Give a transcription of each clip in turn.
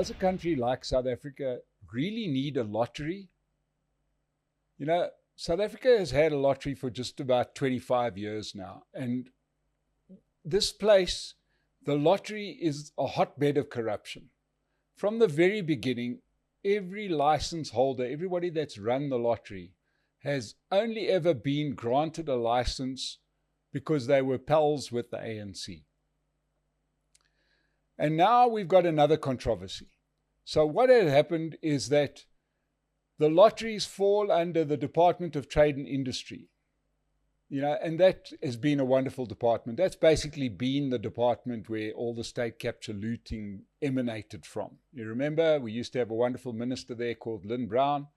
Does a country like South Africa really need a lottery? You know, South Africa has had a lottery for just about 25 years now. And this place, the lottery is a hotbed of corruption. From the very beginning, every license holder, everybody that's run the lottery, has only ever been granted a license because they were pals with the ANC. And now we've got another controversy. So what had happened is that the lotteries fall under the Department of Trade and Industry. And that has been a wonderful department. That's basically been the department where all the state capture looting emanated from. You remember, we used to have a wonderful minister there called Lynn Brown.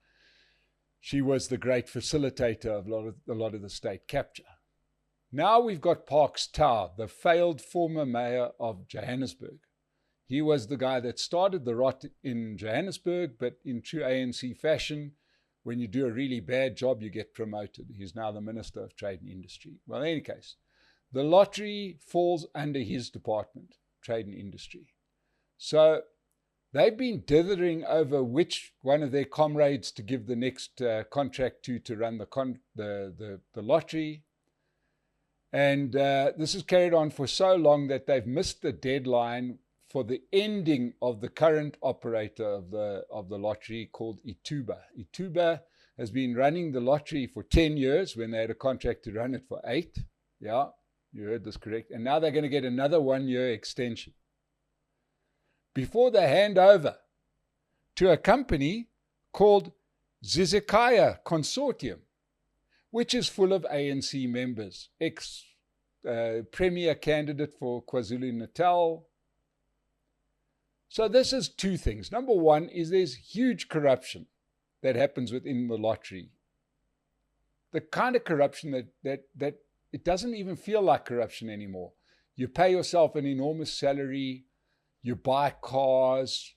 She was the great facilitator of a lot of the state capture. Now we've got Parks Tau, the failed former mayor of Johannesburg. He was the guy that started the rot in Johannesburg, but in true ANC fashion, when you do a really bad job, you get promoted. He's now the Minister of Trade and Industry. Well, in any case, the lottery falls under his department, Trade and Industry. So they've been dithering over which one of their comrades to give the next contract to run the lottery. And this has carried on for so long that they've missed the deadline for the ending of the current operator of the lottery called Ituba. Ituba has been running the lottery for 10 years when they had a contract to run it for 8. Yeah, you heard this correct. And now they're going to get another 1-year extension before they hand over to a company called Zizekaya Consortium, which is full of ANC members, ex-premier candidate for KwaZulu-Natal. So this is two things. Number one is there's huge corruption that happens within the lottery. The kind of corruption that it doesn't even feel like corruption anymore. You pay yourself an enormous salary, you buy cars,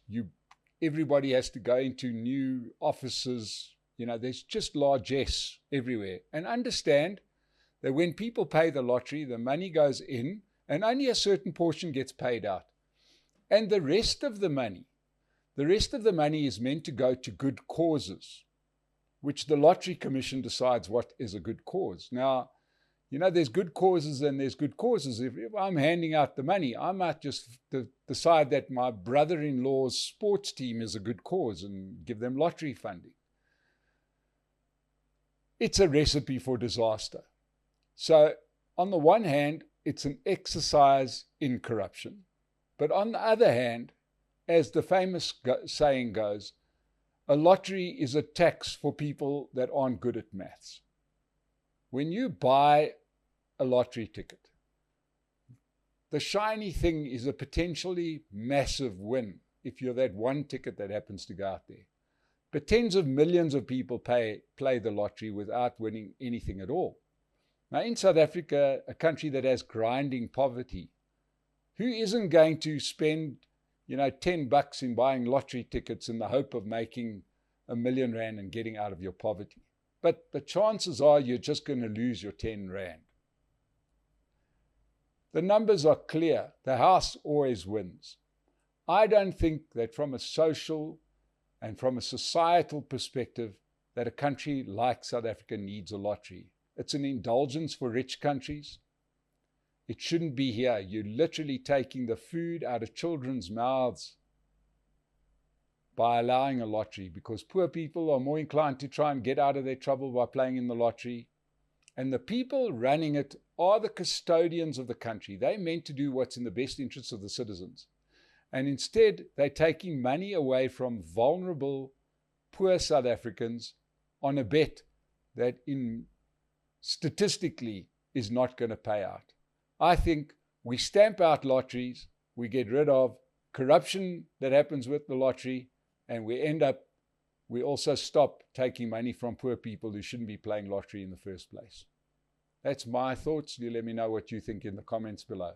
everybody has to go into new offices. There's just largesse everywhere. And understand that when people pay the lottery, the money goes in and only a certain portion gets paid out. And the rest of the money is meant to go to good causes, which the Lottery Commission decides what is a good cause. Now, there's good causes and there's good causes. If I'm handing out the money, I might just decide that my brother-in-law's sports team is a good cause and give them lottery funding. It's a recipe for disaster. So, on the one hand, it's an exercise in corruption. But on the other hand, as the famous saying goes, a lottery is a tax for people that aren't good at maths. When you buy a lottery ticket, the shiny thing is a potentially massive win if you're that one ticket that happens to go out there. But tens of millions of people play the lottery without winning anything at all. Now, in South Africa, a country that has grinding poverty, who isn't going to spend, $10 in buying lottery tickets in the hope of making R1 million and getting out of your poverty? But the chances are you're just going to lose your 10 rand. The numbers are clear. The house always wins. I don't think that from a social and from a societal perspective that a country like South Africa needs a lottery. It's an indulgence for rich countries. It shouldn't be here. You're literally taking the food out of children's mouths by allowing a lottery, because poor people are more inclined to try and get out of their trouble by playing in the lottery. And the people running it are the custodians of the country. They're meant to do what's in the best interests of the citizens. And instead, they're taking money away from vulnerable, poor South Africans on a bet that statistically is not going to pay out. I think we stamp out lotteries, we get rid of corruption that happens with the lottery, and we also stop taking money from poor people who shouldn't be playing lottery in the first place. That's my thoughts. You let me know what you think in the comments below.